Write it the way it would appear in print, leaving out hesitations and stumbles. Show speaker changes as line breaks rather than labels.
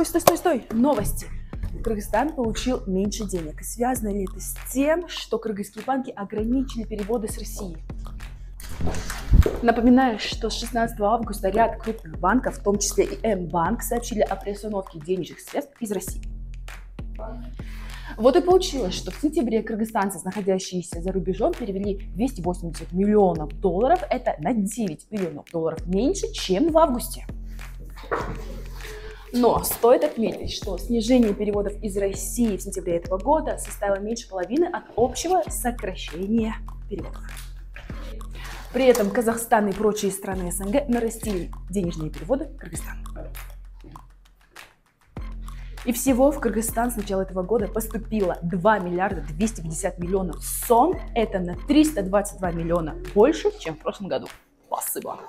Стой. Новости. Кыргызстан получил меньше денег. Связано ли это с тем, что кыргызские банки ограничили переводы с России? Напоминаю, что с 16 августа ряд крупных банков, в том числе и М-банк, сообщили о приостановке денежных средств из России. Вот и получилось, что в сентябре кыргызстанцы, находящиеся за рубежом, перевели 280 миллионов долларов. Это на 9 миллионов долларов меньше, чем в августе. Но стоит отметить, что снижение переводов из России в сентябре этого года составило меньше половины от общего сокращения переводов. При этом Казахстан и прочие страны СНГ нарастили денежные переводы в Кыргызстан. И всего в Кыргызстан с начала этого года поступило 2 миллиарда 250 миллионов сом. Это на 322 миллиона больше, чем в прошлом году. Спасибо.